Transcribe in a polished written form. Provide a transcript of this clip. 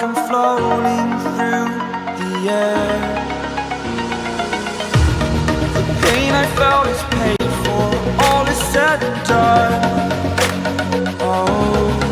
I'm floating through the air. The pain I felt is paid for, all is said and done. Oh,